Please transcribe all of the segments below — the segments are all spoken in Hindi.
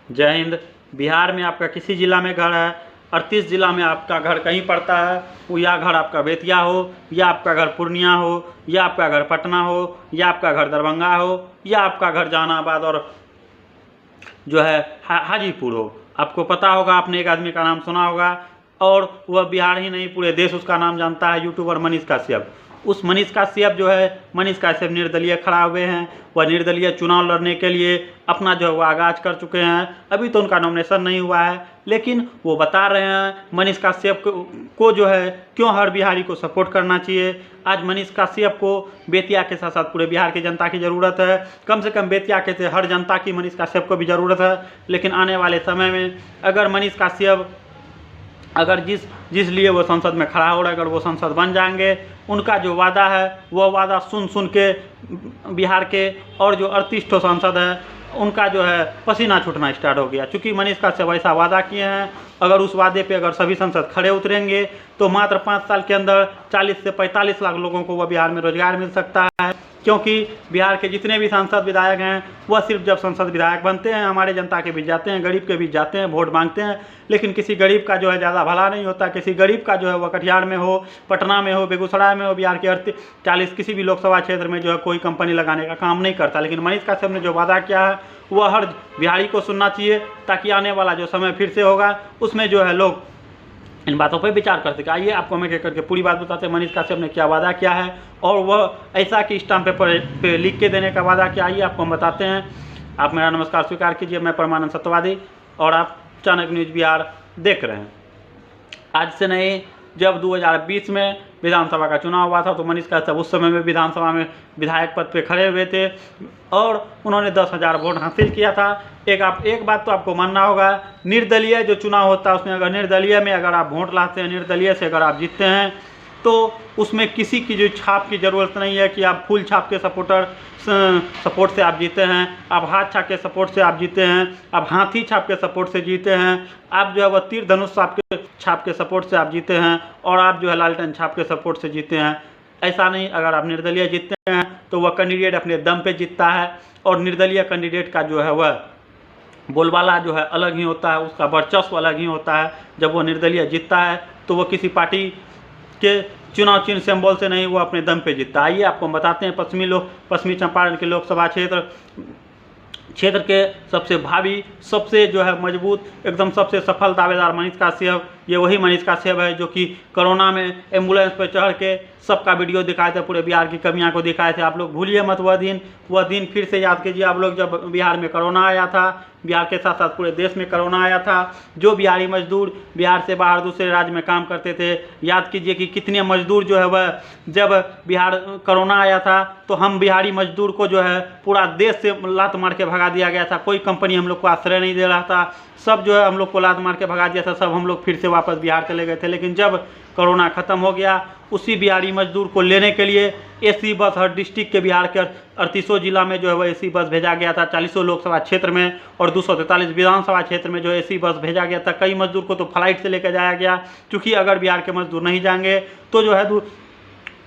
जय हिंद। बिहार में आपका किसी ज़िला में घर है, 38 ज़िला में आपका घर कहीं पड़ता है, वो या घर आपका बेतिया हो, या आपका घर पूर्णिया हो, या आपका घर पटना हो, या आपका घर दरभंगा हो, या आपका घर जहानाबाद और जो है हाजीपुर हो। आपको पता होगा, आपने एक आदमी का नाम सुना होगा, और वह बिहार ही नहीं पूरे देश उसका नाम जानता है, यूट्यूबर मनीष कश्यप। उस मनीष कश्यप जो है, मनीष कश्यप निर्दलीय खड़ा हुए हैं। वह निर्दलीय चुनाव लड़ने के लिए अपना जो है वो आगाज कर चुके हैं। अभी तो उनका नॉमिनेशन नहीं हुआ है, लेकिन वो बता रहे हैं मनीष कश्यप को जो है क्यों हर बिहारी को सपोर्ट करना चाहिए। आज मनीष कश्यप को बेतिया के साथ साथ पूरे बिहार की जनता की ज़रूरत है। कम से कम बेतिया के से हर जनता की मनीष कश्यप को भी ज़रूरत है। लेकिन आने वाले समय में अगर मनीष कश्यप अगर जिस लिए वो संसद में खड़ा हो रहा है, अगर वो संसद बन जाएंगे, उनका जो वादा है वो वादा सुन के बिहार के और जो 38 ठो सांसद है उनका जो है पसीना छूटना स्टार्ट हो गया। चूँकि मनीष कश्यप ऐसा वादा किए हैं, अगर उस वादे पे अगर सभी सांसद खड़े उतरेंगे तो मात्र 5 साल के अंदर 40 से 45 लाख लोगों को वह बिहार में रोजगार मिल सकता है। क्योंकि बिहार के जितने भी सांसद विधायक हैं वह सिर्फ जब संसद विधायक बनते हैं, हमारे जनता के बीच जाते हैं, गरीब के बीच जाते हैं, वोट मांगते हैं, लेकिन किसी गरीब का जो है ज़्यादा भला नहीं होता। किसी गरीब का जो है वह कटिहार में हो, पटना में हो, बेगूसराय में हो, बिहार के 40 किसी भी लोकसभा क्षेत्र में जो है कोई कंपनी लगाने का काम नहीं करता। लेकिन मनीष कश्यप ने जो वादा किया है वह हर बिहारी को सुनना चाहिए, ताकि आने वाला जो समय फिर से होगा उसमें जो है लोग इन बातों पर विचार कर सके। आइए आपको मैं करके पूरी बात बताते हैं मनीष कश्यप ने क्या वादा किया है, और वह ऐसा कि स्टाम्प पेपर पे लिख के देने का वादा किया। आइए आपको हम बताते हैं। आप मेरा नमस्कार स्वीकार कीजिए। मैं परमानंद सत्यवादी और आप चाणक्य न्यूज़ बिहार देख रहे हैं। आज से नहीं, जब 2020 में विधानसभा का चुनाव हुआ था तो मनीष कश्यप उस समय में विधानसभा में विधायक पद पे खड़े हुए थे और उन्होंने 10,000 वोट हासिल किया था। एक बात तो आपको मानना होगा, निर्दलीय जो चुनाव होता है उसमें अगर निर्दलीय में अगर आप वोट लाते हैं, निर्दलीय से अगर आप जीतते हैं तो उसमें किसी की जो छाप की ज़रूरत नहीं है कि आप फुल छाप के सपोर्ट से आप जीते हैं, आप हाथ छाप के सपोर्ट से आप जीते हैं, आप हाथी छाप के सपोर्ट से जीते हैं, आप जो है वह तीर धनुष छाप के सपोर्ट से आप जीते हैं, और आप जो है लालटेन छाप के सपोर्ट से जीते हैं। ऐसा नहीं, अगर आप निर्दलीय जीतते हैं तो वह कैंडिडेट अपने दम पे जीतता है, और निर्दलीय कैंडिडेट का जो है वह बोलबाला जो है अलग ही होता है, उसका वर्चस्व अलग ही होता है। जब वो निर्दलीय जीतता है तो वो किसी पार्टी के चुनाव चिन्ह सिंबल से नहीं, वो अपने दम पे जीतता। आइए आपको हम बताते हैं पश्चिमी चंपारण के लोकसभा क्षेत्र के सबसे भावी, सबसे जो है मजबूत, एकदम सबसे सफल दावेदार मनीष कश्यप। ये वही मनीष कश्यप है जो कि कोरोना में एम्बुलेंस पर चढ़ के सबका वीडियो दिखाए थे, पूरे बिहार की कमियां को दिखाए थे। आप लोग भूलिए मत वह दिन फिर से याद कीजिए आप लोग, जब बिहार में कोरोना आया था, बिहार के साथ साथ पूरे देश में कोरोना आया था। जो बिहारी मजदूर बिहार से बाहर दूसरे राज्य में काम करते थे, याद कीजिए कि कितने मजदूर जो है वह, जब बिहार कोरोना आया था तो हम बिहारी मजदूर को जो है पूरा देश से लात मार के भगा दिया गया था। कोई कंपनी हम लोग को आश्रय नहीं दे रहा था, सब जो है हम लोग को लात मार के भगा दिया था, सब हम लोग फिर से वापस बिहार चले गए थे। लेकिन जब कोरोना ख़त्म हो गया, उसी बिहारी मजदूर को लेने के लिए एसी बस हर डिस्ट्रिक्ट के बिहार के 38 जिला में जो है वह एसी बस भेजा गया था। 40 लोकसभा क्षेत्र में और 243 विधानसभा क्षेत्र में जो एसी बस भेजा गया था। कई मजदूर को तो फ्लाइट से लेकर जाया गया, क्योंकि अगर बिहार के मजदूर नहीं जाएंगे तो जो है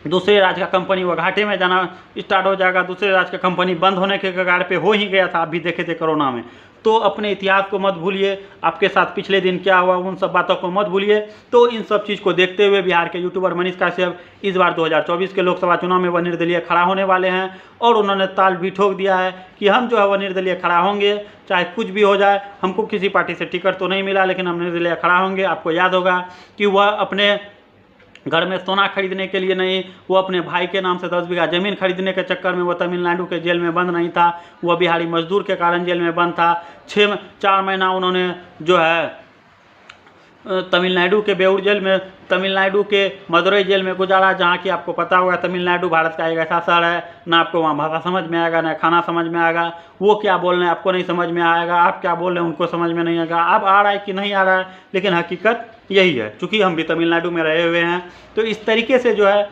दूसरे राज्य का कंपनी वो घाटे में जाना स्टार्ट हो जाएगा। दूसरे राज्य का कंपनी बंद होने के कगार पे हो ही गया था, आप भी देखे थे कोरोना में। तो अपने इतिहास को मत भूलिए, आपके साथ पिछले दिन क्या हुआ उन सब बातों को मत भूलिए। तो इन सब चीज़ को देखते हुए बिहार के यूट्यूबर मनीष कश्यप इस बार 2024 के लोकसभा चुनाव में वह निर्दलीय खड़ा होने वाले हैं, और उन्होंने ताल भी ठोक दिया है कि हम जो है वह निर्दलीय खड़ा होंगे, चाहे कुछ भी हो जाए। हमको किसी पार्टी से टिकट तो नहीं मिला, लेकिन हम निर्दलीय खड़ा होंगे। आपको याद होगा कि वह अपने घर में सोना खरीदने के लिए नहीं, वो अपने भाई के नाम से 10 बीघा ज़मीन खरीदने के चक्कर में वो तमिलनाडु के जेल में बंद नहीं था, वह बिहारी मजदूर के कारण जेल में बंद था। 4 महीना उन्होंने जो है तमिलनाडु के बेउर जेल में, तमिलनाडु के मदुरई जेल में गुजारा, जहाँ की आपको पता होगा तमिलनाडु भारत का एक ऐसा शहर है, ना आपको वहाँ भाषा समझ में आएगा, ना खाना समझ में आएगा, वो क्या बोल रहे हैं आपको नहीं समझ में आएगा, आप क्या बोल रहे हैं उनको समझ में नहीं आएगा। अब आ रहा है कि नहीं आ रहा है, लेकिन हकीकत यही है, चूँकि हम भी तमिलनाडु में रहे हुए हैं। तो इस तरीके से जो है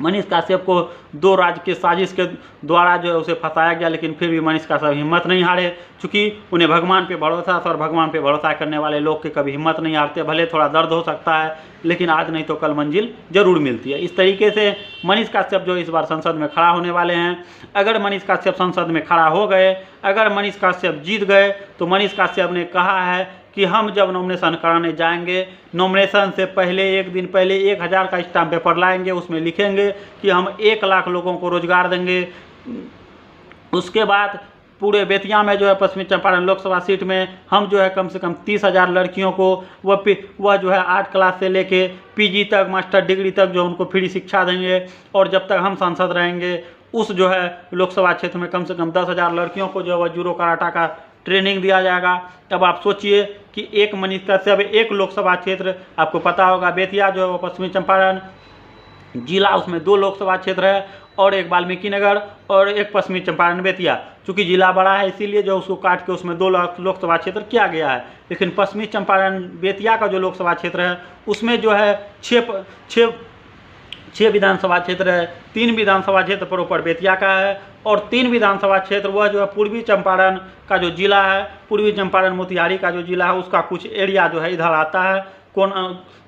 मनीष काश्यप को दो राज्य के साजिश के द्वारा जो है उसे फंसाया गया, लेकिन फिर भी मनीष काश्यप हिम्मत नहीं हारे, क्योंकि उन्हें भगवान पे भरोसा था और भगवान पे भरोसा करने वाले लोग के कभी हिम्मत नहीं हारते। भले थोड़ा दर्द हो सकता है, लेकिन आज नहीं तो कल मंजिल जरूर मिलती है। इस तरीके से मनीष काश्यप जो इस बार संसद में खड़ा होने वाले हैं, अगर मनीष काश्यप संसद में खड़ा हो गए, अगर मनीष काश्यप जीत गए, तो मनीष काश्यप ने कहा है कि हम जब नॉमिनेशन कराने जाएंगे, नॉमिनेशन से पहले एक दिन पहले 1000 का स्टाम्प पेपर लाएंगे, उसमें लिखेंगे कि हम 1 लाख लोगों को रोजगार देंगे। उसके बाद पूरे बेतिया में जो है पश्चिमी चंपारण लोकसभा सीट में हम जो है कम से कम 30,000 लड़कियों को वह जो है 8 क्लास से लेके PG तक, मास्टर डिग्री तक जो उनको फ्री शिक्षा देंगे। और जब तक हम सांसद रहेंगे, उस जो है लोकसभा क्षेत्र में कम से कम 10,000 लड़कियों को जो है जूडो कराटा का ट्रेनिंग दिया जाएगा। अब आप सोचिए कि एक मनीष काश्यप, एक लोकसभा क्षेत्र, आपको पता होगा बेतिया जो है वो पश्चिमी चंपारण जिला, उसमें 2 लोकसभा क्षेत्र है, और एक वाल्मीकि नगर और एक पश्चिमी चंपारण बेतिया। चूँकि जिला बड़ा है इसीलिए जो उसको काट के उसमें 2 लोकसभा क्षेत्र किया गया है। लेकिन पश्चिमी चंपारण बेतिया का जो लोकसभा क्षेत्र है उसमें जो है 6 विधानसभा क्षेत्र है। 3 विधानसभा क्षेत्र प्रॉपर बेतिया का है, और 3 विधानसभा क्षेत्र वह जो है पूर्वी चंपारण का जो जिला है, पूर्वी चंपारण मोतिहारी का जो जिला है, उसका कुछ एरिया जो है इधर आता है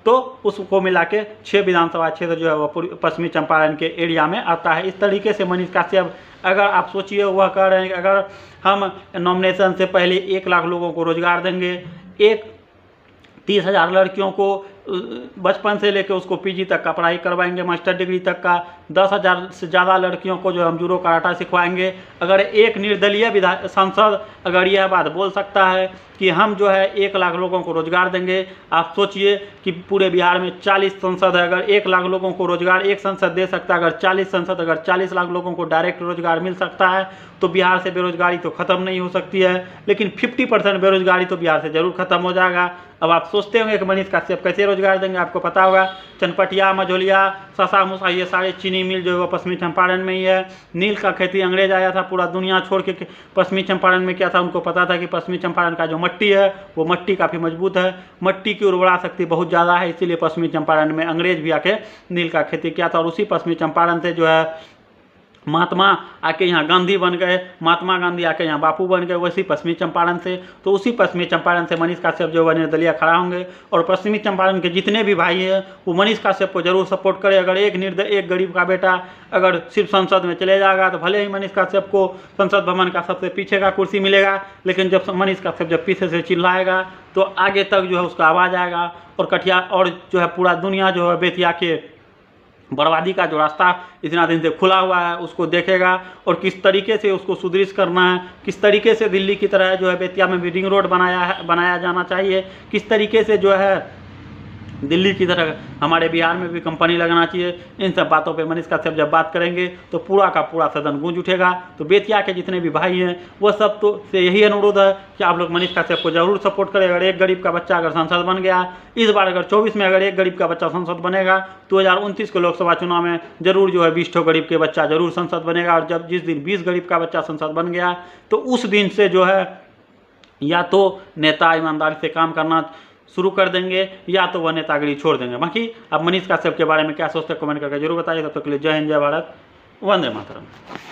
तो उसको मिला के 6 विधानसभा क्षेत्र जो है वह पश्चिमी चंपारण के एरिया में आता है। इस तरीके से मनीष काश्यप, अगर आप सोचिए, वह कह रहे हैं कि अगर हम नॉमिनेशन से पहले 1 लाख लोगों को रोजगार देंगे, 30,000 लड़कियों को बचपन से लेकर उसको PG तक का पढ़ाई करवाएंगे, मास्टर डिग्री तक का, 10,000 से ज़्यादा लड़कियों को जो हम जूडो कराटा सिखवाएंगे। अगर एक निर्दलीय सांसद अगर यह बात बोल सकता है कि हम जो है 1 लाख लोगों को रोजगार देंगे, आप सोचिए कि पूरे बिहार में 40 संसद है, अगर 1 लाख लोगों को रोजगार एक संसद दे सकता है, अगर 40 संसद, अगर 40 लाख लोगों को डायरेक्ट रोजगार मिल सकता है, तो बिहार से बेरोजगारी तो ख़त्म नहीं हो सकती है, लेकिन 50% बेरोजगारी तो बिहार से ज़रूर ख़त्म हो जाएगा। अब आप सोचते होंगे कि मनीष काश्यप कैसे रोजगार देंगे। आपको पता होगा चनपटिया, मझोलिया, ससा मूसा, ये सारे चीनी मिल जो है वो पश्चिमी चंपारण में ही है। नील का खेती अंग्रेज आया था, पूरा दुनिया छोड़ के पश्चिमी चंपारण में किया था। उनको पता था कि पश्चिमी चंपारण का जो मट्टी है वो मट्टी काफ़ी मजबूत है, मट्टी की उर्वरा शक्ति बहुत ज़्यादा है, इसीलिए पश्चिमी चंपारण में अंग्रेज भी आके नील का खेती किया था। और उसी पश्चिमी चंपारण से जो है महात्मा आके यहाँ गांधी बन गए, महात्मा गांधी आके यहाँ बापू बन गए, वैसी पश्चिमी चंपारण से। तो उसी पश्चिमी चंपारण से मनीष काश्यप जो है निर्दलीय खड़ा होंगे, और पश्चिमी चंपारण के जितने भी भाई हैं वो मनीष काश्यप को जरूर सपोर्ट करें। अगर एक गरीब का बेटा अगर सिर्फ संसद में चले जाएगा, तो भले ही मनीष काश्यप को संसद भवन का सबसे पीछे का कुर्सी मिलेगा, लेकिन जब मनीष काश्यप जब पीछे से चिल्लाएगा तो आगे तक जो है उसका आवाज़ आएगा, और कटिया और जो है पूरा दुनिया जो है बेतिया के बर्बादी का जो रास्ता इतना दिन से खुला हुआ है उसको देखेगा, और किस तरीके से उसको सुदृढ़ करना है, किस तरीके से दिल्ली की तरह जो है बेतिया में भी रिंग रोड बनाया जाना चाहिए, किस तरीके से जो है दिल्ली की तरह हमारे बिहार में भी कंपनी लगाना चाहिए। इन सब बातों पे मनीष काश्यप जब बात करेंगे तो पूरा का पूरा सदन गूंज उठेगा। तो बेतिया के जितने भी भाई हैं वो सब तो से यही अनुरोध है कि आप लोग मनीष काश्यप को जरूर सपोर्ट करें। अगर एक गरीब का बच्चा अगर सांसद बन गया, इस बार अगर 24 में अगर एक गरीब का बच्चा संसद बनेगा, 2029 के लोकसभा चुनाव में जरूर जो है 20 ठो गरीब के बच्चा जरूर संसद बनेगा। और जब जिस दिन 20 गरीब का बच्चा संसद बन गया, तो उस दिन से जो है या तो नेता ईमानदारी से काम करना शुरू कर देंगे, या तो वह नेतागिरी छोड़ देंगे। बाकी आप मनीष काश्यप के बारे में क्या सोचते हैं कमेंट करके जरूर बताइए। तब तक के लिए जय हिंद, जय भारत, वंदे मातरम।